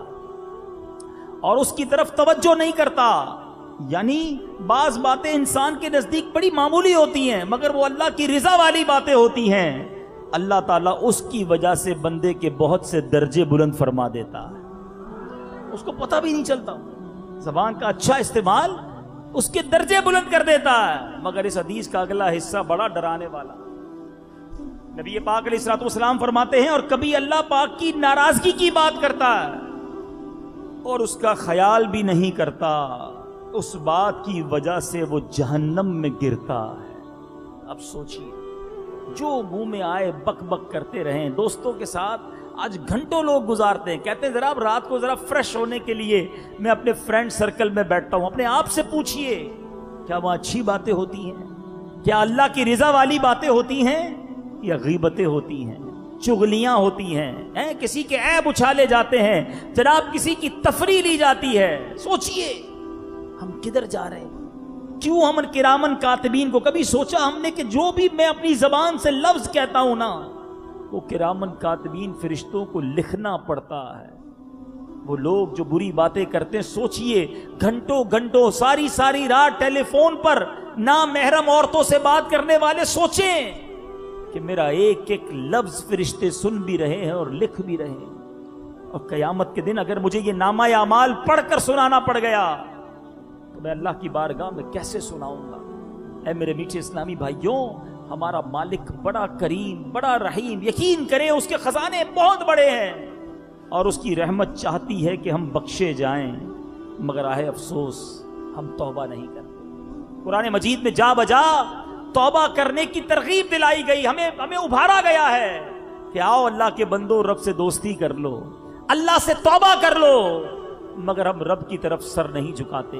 اور اس کی طرف توجہ نہیں کرتا، یعنی بعض باتیں انسان کے نزدیک بڑی معمولی ہوتی ہیں مگر وہ اللہ کی رضا والی باتیں ہوتی ہیں، اللہ تعالیٰ اس کی وجہ سے بندے کے بہت سے درجے بلند فرما دیتا ہے، اس کو پتہ بھی نہیں چلتا۔ زبان کا اچھا استعمال اس کے درجے بلند کر دیتا ہے۔ مگر اس حدیث کا اگلا حصہ بڑا ڈرانے والا۔ نبی پاک علیہ الصلوۃ والسلام فرماتے ہیں اور کبھی اللہ پاک کی ناراضگی کی بات کرتا ہے اور اس کا خیال بھی نہیں کرتا، اس بات کی وجہ سے وہ جہنم میں گرتا ہے۔ اب سوچئے، جو منہ میں آئے بک بک کرتے رہیں، دوستوں کے ساتھ آج گھنٹوں لوگ گزارتے ہیں، کہتے ہیں ذرا اب رات کو ذرا فریش ہونے کے لیے میں اپنے فرینڈ سرکل میں بیٹھتا ہوں۔ اپنے آپ سے پوچھئے کیا وہ اچھی باتیں ہوتی ہیں؟ کیا اللہ کی رضا والی باتیں ہوتی ہیں یا غیبتیں ہوتی ہیں، چغلیاں ہوتی ہیں، کسی کے عیب اچھالے جاتے ہیں، جناب کسی کی تفریح لی جاتی ہے؟ سوچئے ہم کدھر جا رہے ہیں؟ کیوں ہم کرامن کاتبین کو کبھی سوچا ہم نے کہ جو بھی میں اپنی زبان سے لفظ کہتا ہوں نا وہ کرامن کاتبین فرشتوں کو لکھنا پڑتا ہے، وہ لوگ جو بری باتیں کرتے ہیں، سوچئے گھنٹوں گھنٹوں ساری رات ٹیلی فون پر نامحرم عورتوں سے بات کرنے والے سوچیں کہ میرا ایک ایک لفظ فرشتے سن بھی رہے ہیں اور لکھ بھی رہے ہیں، اور قیامت کے دن اگر مجھے یہ نامہ اعمال پڑھ کر سنانا پڑ گیا تو میں اللہ کی بارگاہ میں کیسے سناؤں گا؟ اے میرے میٹھے اسلامی بھائیوں، ہمارا مالک بڑا کریم، بڑا رحیم، یقین کریں اس کے خزانے بہت بڑے ہیں، اور اس کی رحمت چاہتی ہے کہ ہم بخشے جائیں، مگر آہ افسوس ہم توبہ نہیں کرتے۔ قرآن مجید میں جا بجا توبہ کرنے کی ترغیب دلائی گئی، ہمیں ابھارا گیا ہے کہ آؤ اللہ کے بندو، رب سے دوستی کر لو، اللہ سے توبہ کر لو، مگر ہم رب کی طرف سر نہیں جھکاتے۔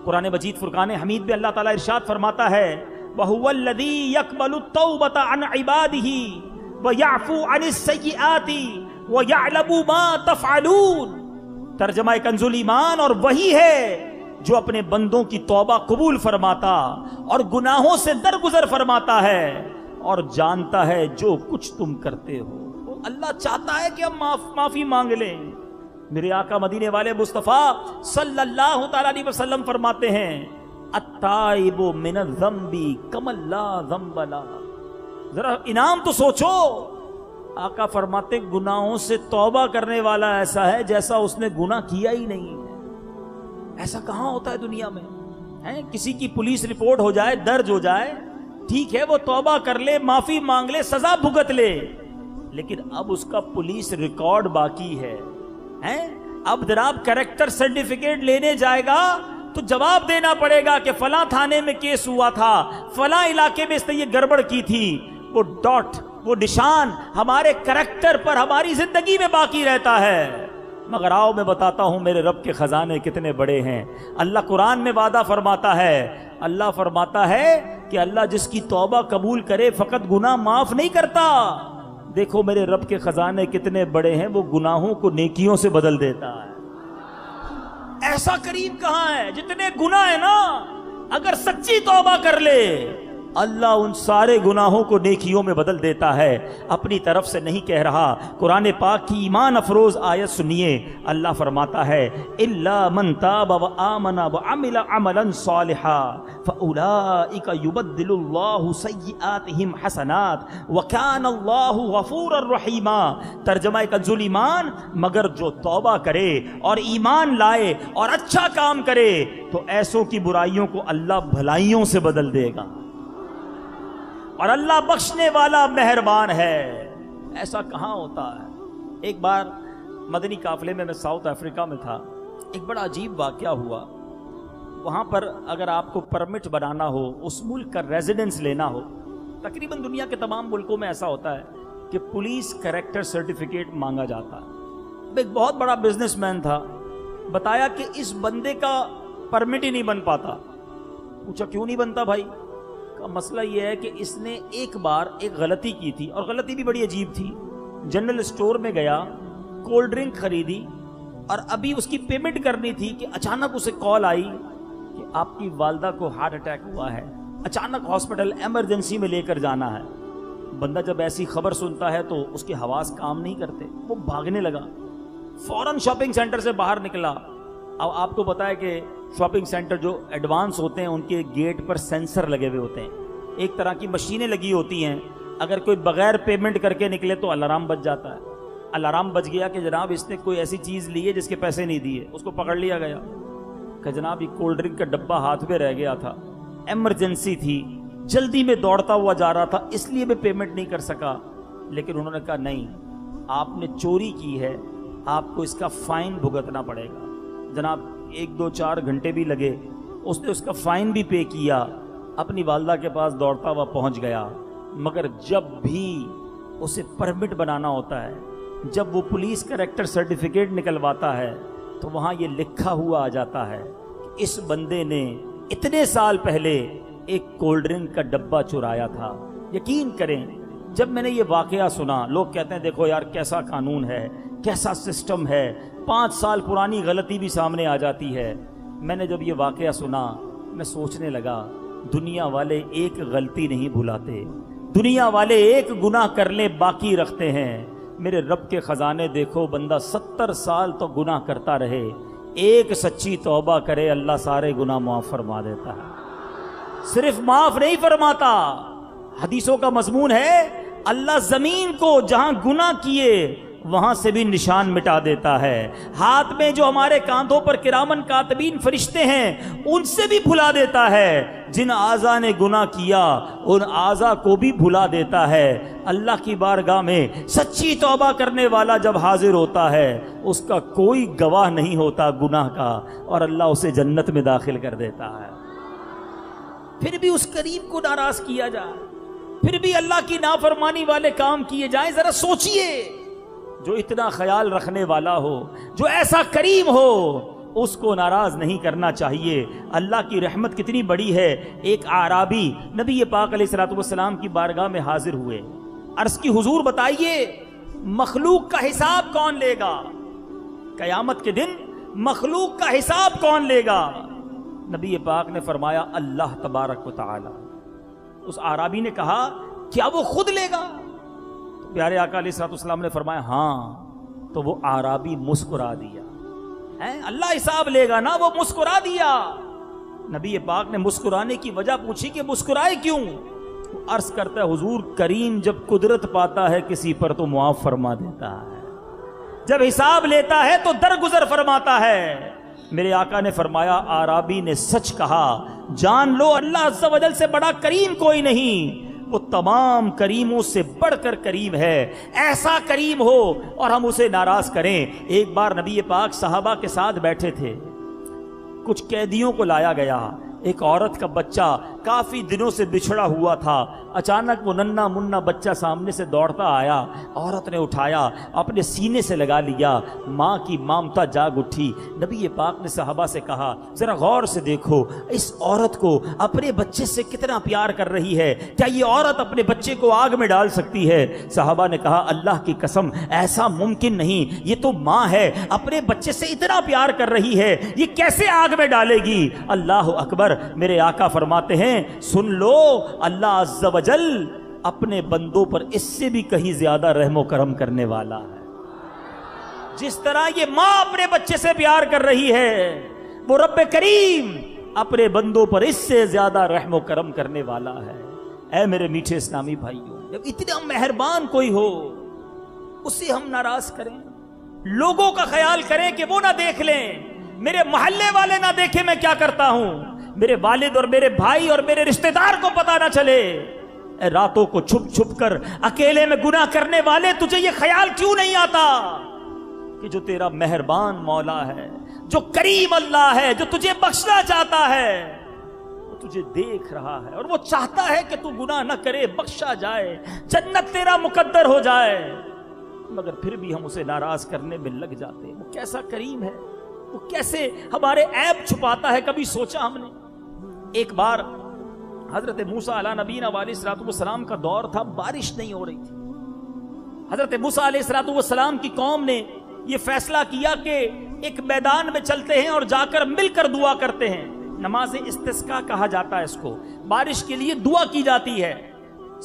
قرآن مجید فرقان حمید میں اللہ تعالیٰ ارشاد فرماتا ہے وَهُوَ الَّذِي يَقْبَلُ التَّوْبَةَ عَنْ عِبَادِهِ وَيَعْفُو عَنِ السَّيِّئَاتِ وَيَعْلَمُ مَا تَفْعَلُونَ۔ ترجمہ کنز ایمان، اور وہی ہے جو اپنے بندوں کی توبہ قبول فرماتا اور گناہوں سے درگزر فرماتا ہے اور جانتا ہے جو کچھ تم کرتے ہو۔ اللہ چاہتا ہے کہ ہم معافی مانگ لیں۔ میرے آقا مدینے والے مصطفیٰ صلی اللہ تعالیٰ علیہ وسلم فرماتے ہیں التائب من الذنب کمن لا ذنب لہ۔ ذرا انعام تو سوچو، آقا فرماتے گناہوں سے توبہ کرنے والا ایسا ہے جیسا اس نے گناہ کیا ہی نہیں ہے۔ ایسا کہاں ہوتا ہے دنیا میں؟ کسی کی پولیس رپورٹ ہو جائے، درج ہو جائے، ٹھیک ہے وہ توبہ کر لے، معافی مانگ لے، سزا بھگت لے، لیکن اب اس کا پولیس ریکارڈ باقی ہے۔ اب جناب کریکٹر سرٹیفکیٹ لینے جائے گا تو جواب دینا پڑے گا کہ فلاں تھانے میں کیس ہوا تھا، فلاں علاقے میں اس نے یہ گڑبڑ کی تھی۔ وہ ڈاٹ، وہ نشان ہمارے کریکٹر پر، ہماری زندگی میں باقی رہتا ہے۔ مگر آؤ میں بتاتا ہوں میرے رب کے خزانے کتنے بڑے ہیں۔ اللہ قرآن میں وعدہ فرماتا ہے، اللہ فرماتا ہے کہ اللہ جس کی توبہ قبول کرے فقط گناہ معاف نہیں کرتا، دیکھو میرے رب کے خزانے کتنے بڑے ہیں، وہ گناہوں کو نیکیوں سے بدل دیتا ہے۔ ایسا کریم کہاں ہے؟ جتنے گناہ ہیں نا، اگر سچی توبہ کر لے اللہ ان سارے گناہوں کو نیکیوں میں بدل دیتا ہے، اپنی طرف سے نہیں کہہ رہا۔ قرآن پاک کی ایمان افروز آیت سنیے، اللہ فرماتا ہے الا من تاب وآمن وعمل عملا صالحا فاولئک یبدل اللہ سیئاتہم حسنات وکان اللہ غفورا رحیما۔ ترجمہ کنز ایمان، مگر جو توبہ کرے اور ایمان لائے اور اچھا کام کرے تو ایسوں کی برائیوں کو اللہ بھلائیوں سے بدل دے گا، اور اللہ بخشنے والا مہربان ہے۔ ایسا کہاں ہوتا ہے؟ ایک بار مدنی قافلے میں ساؤتھ افریقہ میں تھا، ایک بڑا عجیب واقعہ ہوا۔ وہاں پر اگر آپ کو پرمٹ بنانا ہو، اس ملک کا ریزیڈنس لینا ہو، تقریباً دنیا کے تمام ملکوں میں ایسا ہوتا ہے کہ پولیس کریکٹر سرٹیفکیٹ مانگا جاتا ہے۔ ایک بہت بڑا بزنس مین تھا، بتایا کہ اس بندے کا پرمٹ ہی نہیں بن پاتا۔ پوچھا کیوں نہیں بنتا بھائی؟ مسئلہ یہ ہے کہ اس نے ایک بار ایک غلطی کی تھی، اور غلطی بھی بڑی عجیب تھی۔ جنرل اسٹور میں گیا، کولڈ ڈرنک خریدی، اور ابھی اس کی پیمنٹ کرنی تھی کہ اچانک اسے کال آئی کہ آپ کی والدہ کو ہارٹ اٹیک ہوا ہے، اچانک ہاسپٹل ایمرجنسی میں لے کر جانا ہے۔ بندہ جب ایسی خبر سنتا ہے تو اس کے حواس کام نہیں کرتے، وہ بھاگنے لگا، فوراً شاپنگ سینٹر سے باہر نکلا۔ اب آپ کو پتا ہے کہ شاپنگ سینٹر جو ایڈوانس ہوتے ہیں ان کے گیٹ پر سینسر لگے ہوئے ہوتے ہیں، ایک طرح کی مشینیں لگی ہوتی ہیں، اگر کوئی بغیر پیمنٹ کر کے نکلے تو الارم بج جاتا ہے۔ الارم بج گیا کہ جناب اس نے کوئی ایسی چیز لی ہے جس کے پیسے نہیں دیے، اس کو پکڑ لیا گیا کہ جناب یہ کولڈ ڈرنک کا ڈبہ ہاتھ میں رہ گیا تھا، ایمرجنسی تھی، جلدی میں دوڑتا ہوا جا رہا تھا، اس لیے میں پیمنٹ نہیں کر سکا۔ لیکن انہوں نے کہا نہیں، آپ نے چوری کی ہے، آپ کو اس کا فائن بھگتنا پڑے گا۔ جناب 1-2-4 گھنٹے بھی لگے، اس نے اس کا فائن بھی پے کیا، اپنی والدہ کے پاس دوڑتا ہوا پہنچ گیا۔ مگر جب بھی اسے پرمٹ بنانا ہوتا ہے، جب وہ پولیس کریکٹر سرٹیفکیٹ نکلواتا ہے تو وہاں یہ لکھا ہوا آ جاتا ہے کہ اس بندے نے اتنے سال پہلے ایک کولڈ ڈرنک کا ڈبہ چرایا تھا۔ یقین کریں جب میں نے یہ واقعہ سنا، لوگ کہتے ہیں دیکھو یار کیسا قانون ہے، کیسا سسٹم ہے، 5 سال پرانی غلطی بھی سامنے آ جاتی ہے۔ میں نے جب یہ واقعہ سنا میں سوچنے لگا دنیا والے ایک غلطی نہیں بھلاتے، دنیا والے ایک گناہ کرنے باقی رکھتے ہیں، میرے رب کے خزانے دیکھو، بندہ 70 سال تو گناہ کرتا رہے، ایک سچی توبہ کرے اللہ سارے گناہ معاف فرما دیتا ہے۔ صرف معاف نہیں فرماتا، حدیثوں کا مضمون ہے اللہ زمین کو جہاں گناہ کیے وہاں سے بھی نشان مٹا دیتا ہے، ہاتھ میں جو ہمارے کاندھوں پر کرامن کاتبین فرشتے ہیں ان سے بھی بھلا دیتا ہے، جن اعضاء نے گناہ کیا ان اعضاء کو بھی بھلا دیتا ہے۔ اللہ کی بارگاہ میں سچی توبہ کرنے والا جب حاضر ہوتا ہے اس کا کوئی گواہ نہیں ہوتا گناہ کا، اور اللہ اسے جنت میں داخل کر دیتا ہے۔ پھر بھی اس کریم کو ناراض کیا جائے، پھر بھی اللہ کی نافرمانی والے کام کیے جائیں، ذرا سوچئے۔ جو اتنا خیال رکھنے والا ہو، جو ایسا کریم ہو، اس کو ناراض نہیں کرنا چاہیے۔ اللہ کی رحمت کتنی بڑی ہے۔ ایک اعرابی نبی پاک علیہ الصلوۃ والسلام کی بارگاہ میں حاضر ہوئے، عرض کی حضور بتائیے مخلوق کا حساب کون لے گا؟ قیامت کے دن مخلوق کا حساب کون لے گا؟ نبی پاک نے فرمایا اللہ تبارک و تعالی۔ اس اعرابی نے کہا کیا وہ خود لے گا؟ تو پیارے آقا علیہ الصلوۃ والسلام نے فرمایا ہاں۔ تو وہ اعرابی مسکرا دیا، اللہ حساب لے گا نا، وہ مسکرا دیا۔ نبی پاک نے مسکرانے کی وجہ پوچھی کہ مسکرائے کیوں؟ عرض کرتا ہے حضور کریم جب قدرت پاتا ہے کسی پر تو معاف فرما دیتا ہے، جب حساب لیتا ہے تو درگزر فرماتا ہے۔ میرے آقا نے فرمایا اعرابی نے سچ کہا، جان لو اللہ عز و جل سے بڑا کریم کوئی نہیں، وہ تمام کریموں سے بڑھ کر کریم ہے۔ ایسا کریم ہو اور ہم اسے ناراض کریں۔ ایک بار نبی پاک صحابہ کے ساتھ بیٹھے تھے، کچھ قیدیوں کو لایا گیا، ایک عورت کا بچہ کافی دنوں سے بچھڑا ہوا تھا، اچانک وہ ننھا منھا بچہ سامنے سے دوڑتا آیا، عورت نے اٹھایا اپنے سینے سے لگا لیا، ماں کی مامتا جاگ اٹھی۔ نبی پاک نے صحابہ سے کہا ذرا غور سے دیکھو اس عورت کو اپنے بچے سے کتنا پیار کر رہی ہے، کیا یہ عورت اپنے بچے کو آگ میں ڈال سکتی ہے؟ صحابہ نے کہا اللہ کی قسم ایسا ممکن نہیں، یہ تو ماں ہے، اپنے بچے سے اتنا پیار کر رہی ہے، یہ کیسے آگ میں ڈالے گی؟ اللہ اکبر۔ میرے آقا فرماتے ہیں سن لو اللہ عز و جل اپنے بندوں پر اس سے بھی کہیں زیادہ رحم و کرم کرنے والا ہے۔ جس طرح یہ ماں اپنے بچے سے پیار کر رہی ہے، وہ رب کریم اپنے بندوں پر اس سے زیادہ رحم و کرم کرنے والا ہے۔ اے میرے میٹھے اسلامی بھائیوں، جب اتنا مہربان کوئی ہو اسے ہم ناراض کریں، لوگوں کا خیال کریں کہ وہ نہ دیکھ لیں، میرے محلے والے نہ دیکھیں میں کیا کرتا ہوں، میرے والد اور میرے بھائی اور میرے رشتہ دار کو پتا نہ چلے۔ اے راتوں کو چھپ چھپ کر اکیلے میں گناہ کرنے والے، تجھے یہ خیال کیوں نہیں آتا کہ جو تیرا مہربان مولا ہے، جو کریم اللہ ہے، جو تجھے بخشنا چاہتا ہے، وہ تجھے دیکھ رہا ہے اور وہ چاہتا ہے کہ تو گناہ نہ کرے، بخشا جائے، جنت تیرا مقدر ہو جائے، مگر پھر بھی ہم اسے ناراض کرنے میں لگ جاتے ہیں۔ وہ کیسا کریم ہے، وہ کیسے ہمارے عیب چھپاتا ہے، کبھی سوچا ہم نے؟ ایک بار حضرت موسیٰ علیہ نبینا علیہ الصلوۃ والسلام کا دور تھا، بارش نہیں ہو رہی تھی۔ حضرت موسیٰ علیہ الصلوۃ والسلام کی قوم نے یہ فیصلہ کیا کہ ایک میدان میں چلتے ہیں اور جا کر مل کر دعا کرتے ہیں، نماز استسقاء کہا جاتا ہے اس کو، بارش کے لیے دعا کی جاتی ہے۔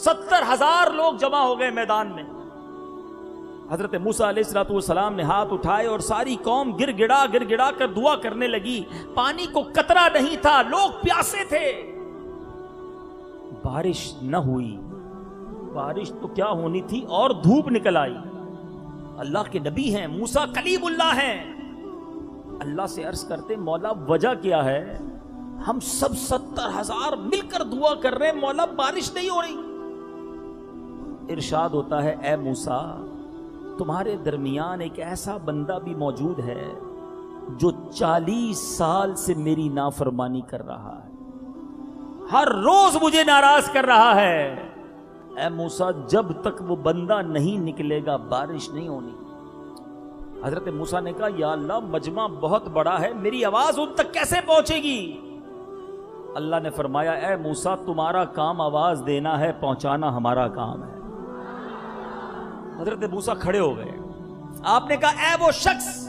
70,000 لوگ جمع ہو گئے میدان میں۔ حضرت موسیٰ علیہ الصلوۃ والسلام نے ہاتھ اٹھائے اور ساری قوم گر گڑا کر دعا کرنے لگی، پانی کو قطرہ نہیں تھا، لوگ پیاسے تھے، بارش نہ ہوئی۔ بارش تو کیا ہونی تھی اور دھوپ نکل آئی۔ اللہ کے نبی ہیں، موسیٰ کلیم اللہ ہیں، اللہ سے عرض کرتے مولا وجہ کیا ہے؟ ہم سب 70,000 مل کر دعا کر رہے ہیں، مولا بارش نہیں ہو رہی۔ ارشاد ہوتا ہے اے موسیٰ تمہارے درمیان ایک ایسا بندہ بھی موجود ہے جو 40 سال سے میری نافرمانی کر رہا ہے، ہر روز مجھے ناراض کر رہا ہے۔ اے موسیٰ جب تک وہ بندہ نہیں نکلے گا بارش نہیں ہونی۔ حضرت موسیٰ نے کہا یا اللہ مجمع بہت بڑا ہے، میری آواز ان تک کیسے پہنچے گی؟ اللہ نے فرمایا اے موسیٰ تمہارا کام آواز دینا ہے، پہنچانا ہمارا کام ہے۔ حضرت موسیٰ کھڑے ہو گئے، آپ نے کہا اے وہ شخص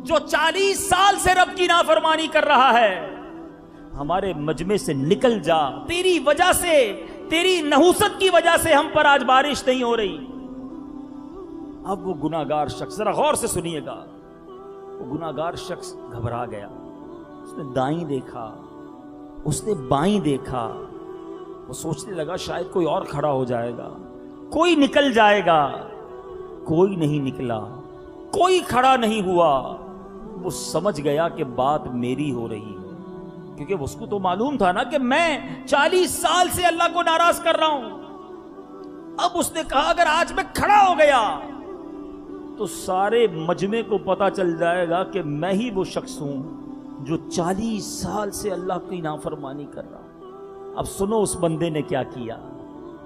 جو 40 سال سے رب کی نافرمانی کر رہا ہے، ہمارے مجمع سے نکل جا، تیری وجہ سے، تیری نحوست کی وجہ سے ہم پر آج بارش نہیں ہو رہی۔ اب وہ گناہگار شخص، ذرا غور سے سنیے گا، وہ گناہگار شخص گھبرا گیا. اس نے دائیں دیکھا، اس نے بائیں دیکھا. وہ سوچنے لگا شاید کوئی اور کھڑا ہو جائے گا، کوئی نکل جائے گا. کوئی نہیں نکلا، کوئی کھڑا نہیں ہوا. وہ سمجھ گیا کہ بات میری ہو رہی ہے، کیونکہ اس کو تو معلوم تھا نا کہ میں 40 سال سے اللہ کو ناراض کر رہا ہوں. اب اس نے کہا اگر آج میں کھڑا ہو گیا تو سارے مجمع کو پتا چل جائے گا کہ میں ہی وہ شخص ہوں جو 40 سال سے اللہ کی نافرمانی کر رہا ہوں. اب سنو اس بندے نے کیا کیا.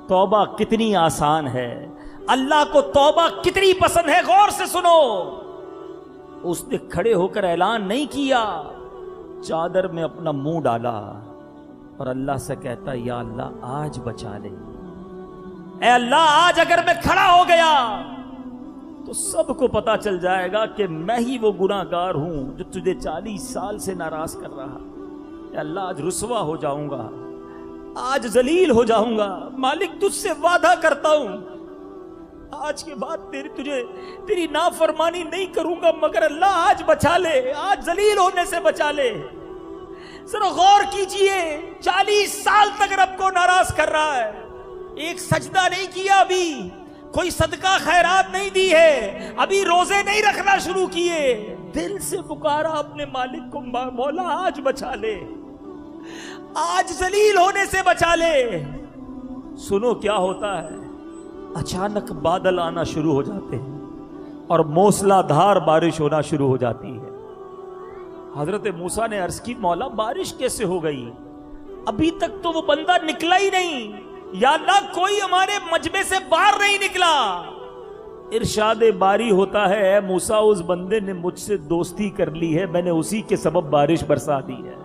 توبہ کتنی آسان ہے، اللہ کو توبہ کتنی پسند ہے. غور سے سنو. اس نے کھڑے ہو کر اعلان نہیں کیا، چادر میں اپنا منہ ڈالا اور اللہ سے کہتا یا اللہ آج بچا لے. اے اللہ آج اگر میں کھڑا ہو گیا تو سب کو پتا چل جائے گا کہ میں ہی وہ گناہگار ہوں جو تجھے 40 سال سے ناراض کر رہا. اے اللہ آج رسوا ہو جاؤں گا، آج ذلیل ہو جاؤں گا. مالک تجھ سے وعدہ کرتا ہوں آج کے بعد تیری نافرمانی نہیں کروں گا، مگر اللہ آج بچا لے، آج ذلیل ہونے سے بچا لے. ذرا غور کیجئے، 40 سال تک رب کو ناراض کر رہا ہے، ایک سجدہ نہیں کیا، ابھی کوئی صدقہ خیرات نہیں دی ہے، ابھی روزے نہیں رکھنا شروع کیے. دل سے پکارا اپنے مالک کو، مولا آج بچا لے، آج ذلیل ہونے سے بچا لے. سنو کیا ہوتا ہے، اچانک بادل آنا شروع ہو جاتے ہیں اور موسلا دھار بارش ہونا شروع ہو جاتی ہے. حضرت موسیٰ نے عرض کی مولا بارش کیسے ہو گئی؟ ابھی تک تو وہ بندہ نکلا ہی نہیں، یا اللہ کوئی ہمارے مجمع سے باہر نہیں نکلا. ارشاد باری ہوتا ہے اے موسیٰ اس بندے نے مجھ سے دوستی کر لی ہے، میں نے اسی کے سبب بارش برسا دی ہے.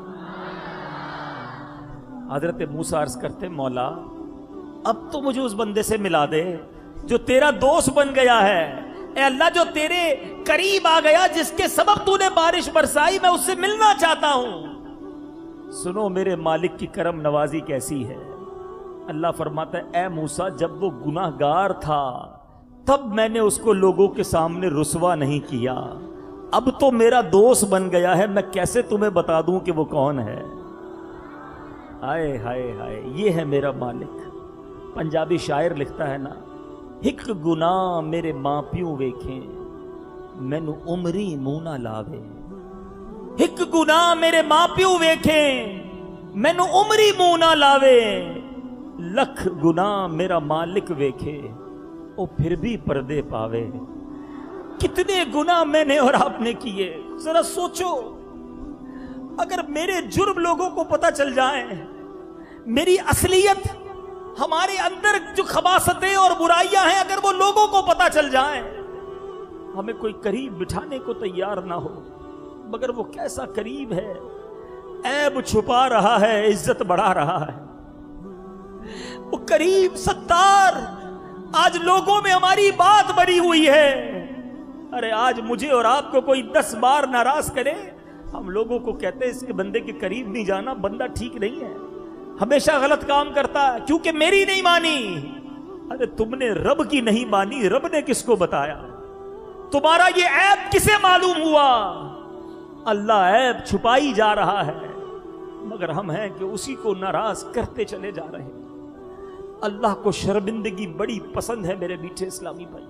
حضرت موسیٰ عرض کرتے مولا اب تو مجھے اس بندے سے ملا دے جو تیرا دوست بن گیا ہے. اے اللہ جو تیرے قریب آ گیا، جس کے سبب تو نے بارش برسائی، میں اس سے ملنا چاہتا ہوں. سنو میرے مالک کی کرم نوازی کیسی ہے. اللہ فرماتا ہے اے موسیٰ جب وہ گناہگار تھا تب میں نے اس کو لوگوں کے سامنے رسوا نہیں کیا، اب تو میرا دوست بن گیا ہے، میں کیسے تمہیں بتا دوں کہ وہ کون ہے. ہائے ہائے ہائے، یہ ہے میرا مالک. پنجابی شاعر لکھتا ہے نا، ایک گناہ میرے ماں پیوں ویکھیں مینو عمری منہ نہ لاوے. ایک گناہ میرے ماں پیوں ویکھیں مینو عمری منہ نہ لاوے. لکھ گناہ میرا مالک ویکھے او پھر بھی پردے پاوے. کتنے گناہ میں نے اور آپ نے کیے. ذرا سوچو اگر میرے جرم لوگوں کو پتہ چل جائیں، میری اصلیت، ہمارے اندر جو خباثتیں اور برائیاں ہیں اگر وہ لوگوں کو پتہ چل جائیں، ہمیں کوئی قریب بٹھانے کو تیار نہ ہو. مگر وہ کیسا قریب ہے، عیب چھپا رہا ہے، عزت بڑھا رہا ہے. وہ قریب ستار آج لوگوں میں ہماری بات بڑی ہوئی ہے. ارے آج مجھے اور آپ کو کوئی 10 بار ناراض کرے، ہم لوگوں کو کہتے ہیں اس کے بندے کے قریب نہیں جانا، بندہ ٹھیک نہیں ہے، ہمیشہ غلط کام کرتا ہے کیونکہ میری نہیں مانی. ارے تم نے رب کی نہیں مانی، رب نے کس کو بتایا؟ تمہارا یہ عیب کسے معلوم ہوا؟ اللہ عیب چھپائی جا رہا ہے، مگر ہم ہیں کہ اسی کو ناراض کرتے چلے جا رہے ہیں. اللہ کو شرمندگی بڑی پسند ہے میرے میٹھے اسلامی بھائی.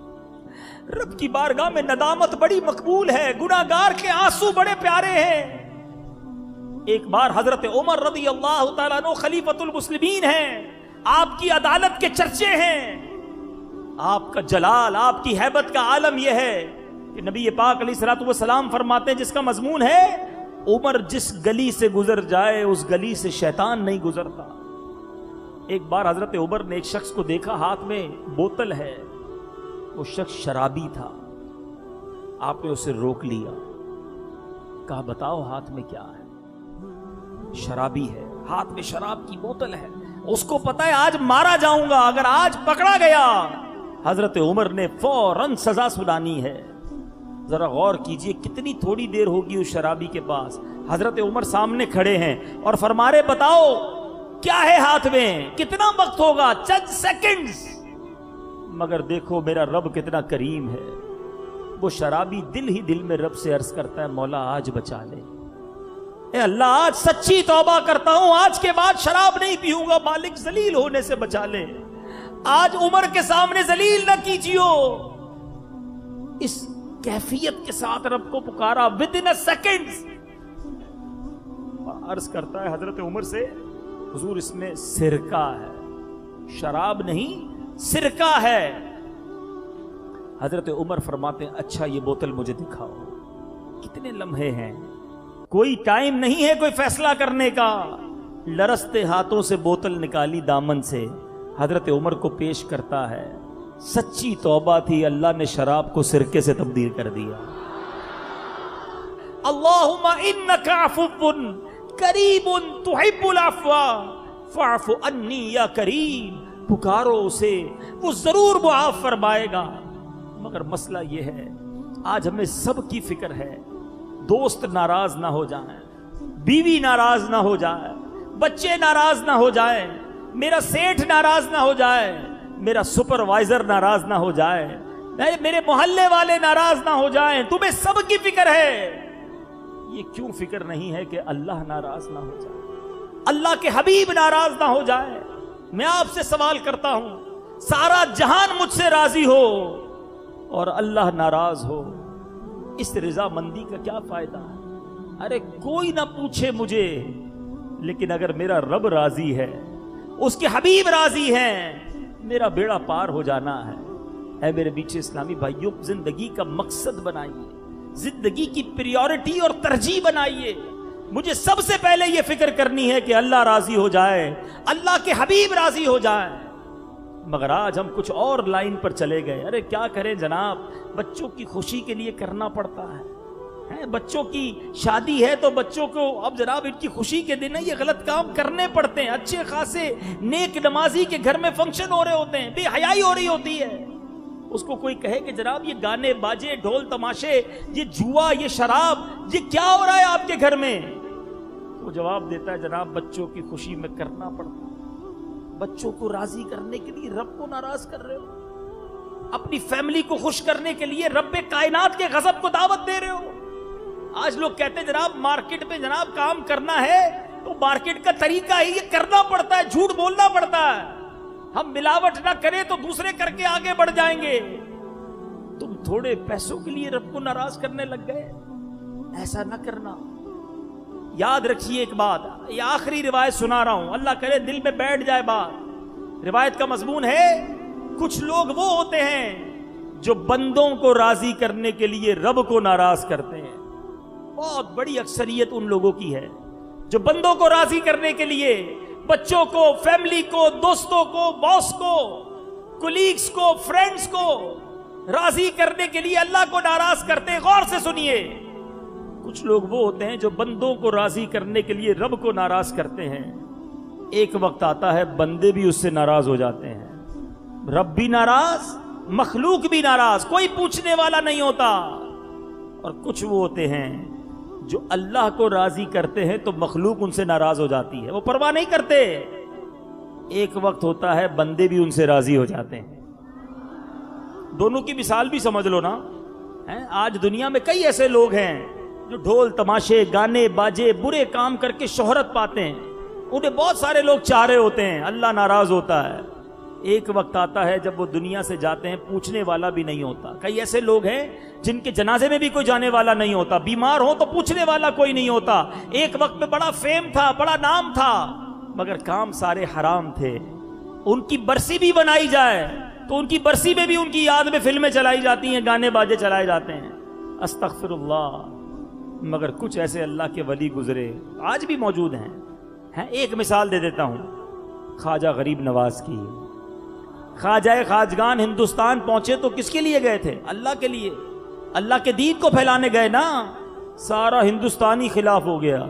رب کی بارگاہ میں ندامت بڑی مقبول ہے، گناہگار کے آنسو بڑے پیارے ہیں. ایک بار حضرت عمر رضی اللہ تعالیٰ عنہ خلیفۃ المسلمین ہیں، آپ کی عدالت کے چرچے ہیں، آپ کا جلال، آپ کی ہیبت کا عالم یہ ہے کہ نبی پاک علیہ الصلوۃ والسلام فرماتے ہیں جس کا مضمون ہے عمر جس گلی سے گزر جائے اس گلی سے شیطان نہیں گزرتا. ایک بار حضرت عمر نے ایک شخص کو دیکھا ہاتھ میں بوتل ہے، وہ شخص شرابی تھا. آپ نے اسے روک لیا، کہا بتاؤ ہاتھ میں کیا ہے؟ شرابی ہے، ہاتھ میں شراب کی بوتل ہے، اس کو پتا ہے آج مارا جاؤں گا، اگر آج پکڑا گیا حضرت عمر نے فوراً سزا سنانی ہے. ذرا غور کیجئے کتنی تھوڑی دیر ہوگی اس شرابی کے پاس، حضرت عمر سامنے کھڑے ہیں اور فرما رہے بتاؤ کیا ہے ہاتھ میں، کتنا وقت ہوگا؟ چند سیکنڈز. مگر دیکھو میرا رب کتنا کریم ہے، وہ شرابی دل ہی دل میں رب سے عرض کرتا ہے مولا آج بچا لے، اے اللہ آج سچی توبہ کرتا ہوں، آج کے بعد شراب نہیں پیوں گا، مالک ذلیل ہونے سے بچا لے، آج عمر کے سامنے ذلیل نہ کیجیو۔ اس کیفیت کے ساتھ رب کو پکارا within a second، عرض کرتا ہے حضرت عمر سے حضور اس میں سرکہ ہے، شراب نہیں سرکہ ہے۔ حضرت عمر فرماتے ہیں اچھا یہ بوتل مجھے دکھاؤ۔ کتنے لمحے ہیں، کوئی ٹائم نہیں ہے کوئی فیصلہ کرنے کا، لرزتے ہاتھوں سے بوتل نکالی دامن سے، حضرت عمر کو پیش کرتا ہے، سچی توبہ تھی، اللہ نے شراب کو سرکے سے تبدیل کر دیا۔ اللہم انک عفو قریب تحب العفو فاعف عنی یا کریم، پکارو اسے وہ ضرور معاف فرمائے گا۔ مگر مسئلہ یہ ہے آج ہمیں سب کی فکر ہے، دوست ناراض نہ ہو جائیں، بیوی ناراض نہ ہو جائے، بچے ناراض نہ ہو جائیں، میرا سیٹھ ناراض نہ ہو جائے، میرا سپروائزر ناراض نہ ہو جائے، میرے محلے والے ناراض نہ ہو جائیں، تمہیں سب کی فکر ہے۔ یہ کیوں فکر نہیں ہے کہ اللہ ناراض نہ ہو جائے، اللہ کے حبیب ناراض نہ ہو جائے؟ میں آپ سے سوال کرتا ہوں، سارا جہان مجھ سے راضی ہو اور اللہ ناراض ہو، اس رضا مندی کا کیا فائدہ ہے؟ ارے کوئی نہ پوچھے مجھے، لیکن اگر میرا رب راضی ہے، اس کے حبیب راضی ہیں، میرا بیڑا پار ہو جانا ہے۔ اے میرے بیچے اسلامی بھائیوں، زندگی کا مقصد بنائیے، زندگی کی پریورٹی اور ترجیح بنائیے۔ مجھے سب سے پہلے یہ فکر کرنی ہے کہ اللہ راضی ہو جائے، اللہ کے حبیب راضی ہو جائے۔ مگر آج ہم کچھ اور لائن پر چلے گئے۔ ارے کیا کریں جناب، بچوں کی خوشی کے لیے کرنا پڑتا ہے، بچوں کی شادی ہے تو بچوں کو اب جناب ان کی خوشی کے دن یہ غلط کام کرنے پڑتے ہیں۔ اچھے خاصے نیک نمازی کے گھر میں فنکشن ہو رہے ہوتے ہیں، بے حیائی ہو رہی ہوتی ہے، اس کو کوئی کہے کہ جناب یہ گانے باجے ڈھول تماشے، یہ جوا، یہ شراب، یہ کیا ہو رہا ہے آپ کے گھر میں؟ وہ جواب دیتا ہے جناب بچوں کی خوشی میں کرنا پڑتا ہے۔ بچوں کو راضی کرنے کے لیے رب کو ناراض کر رہے ہو، اپنی فیملی کو خوش کرنے کے لیے رب کائنات کے غضب کو دعوت دے رہے ہو۔ آج لوگ کہتے ہیں جناب مارکیٹ میں جناب کام کرنا ہے تو مارکیٹ کا طریقہ ہی یہ کرنا پڑتا ہے، جھوٹ بولنا پڑتا ہے، ہم ملاوٹ نہ کریں تو دوسرے کر کے آگے بڑھ جائیں گے۔ تم تھوڑے پیسوں کے لیے رب کو ناراض کرنے لگ گئے، ایسا نہ کرنا۔ یاد رکھیے ایک بات، یہ آخری روایت سنا رہا ہوں، اللہ کرے دل میں بیٹھ جائے بات۔ روایت کا مضمون ہے کچھ لوگ وہ ہوتے ہیں جو بندوں کو راضی کرنے کے لیے رب کو ناراض کرتے ہیں۔ بہت بڑی اکثریت ان لوگوں کی ہے جو بندوں کو راضی کرنے کے لیے بچوں کو، فیملی کو، دوستوں کو، باس کو، کولیگز کو، فرینڈز کو راضی کرنے کے لیے اللہ کو ناراض کرتے ہیں۔ غور سے سنیے، کچھ لوگ وہ ہوتے ہیں جو بندوں کو راضی کرنے کے لیے رب کو ناراض کرتے ہیں۔ ایک وقت آتا ہے بندے بھی اس سے ناراض ہو جاتے ہیں، رب بھی ناراض، مخلوق بھی ناراض، کوئی پوچھنے والا نہیں ہوتا۔ اور کچھ وہ ہوتے ہیں جو اللہ کو راضی کرتے ہیں تو مخلوق ان سے ناراض ہو جاتی ہے، وہ پرواہ نہیں کرتے۔ ایک وقت ہوتا ہے بندے بھی ان سے راضی ہو جاتے ہیں۔ دونوں کی مثال بھی سمجھ لو نا۔ آج دنیا میں کئی ایسے لوگ ہیں جو ڈھول تماشے، گانے باجے، برے کام کر کے شہرت پاتے ہیں، انہیں بہت سارے لوگ چاہ رہے ہوتے ہیں، اللہ ناراض ہوتا ہے۔ ایک وقت آتا ہے جب وہ دنیا سے جاتے ہیں پوچھنے والا بھی نہیں ہوتا۔ کئی ایسے لوگ ہیں جن کے جنازے میں بھی کوئی جانے والا نہیں ہوتا، بیمار ہو تو پوچھنے والا کوئی نہیں ہوتا۔ ایک وقت میں بڑا فیم تھا، بڑا نام تھا، مگر کام سارے حرام تھے۔ ان کی برسی بھی بنائی جائے تو ان کی برسی میں بھی ان کی یاد میں فلمیں چلائی جاتی ہیں، گانے باجے چلائے جاتے ہیں۔ استغفر اللہ۔ مگر کچھ ایسے اللہ کے ولی گزرے، آج بھی موجود ہیں۔ ایک مثال دے دیتا ہوں خواجہ غریب نواز کی۔ خواجہ خواجگان ہندوستان پہنچے تو کس کے لیے گئے تھے؟ اللہ کے لیے، اللہ کے دین کو پھیلانے گئے نا۔ سارا ہندوستانی خلاف ہو گیا،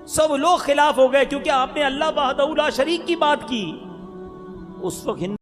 سب لوگ خلاف ہو گئے کیونکہ آپ نے اللہ وحدہ لا شریک کی بات کی۔ اس وقت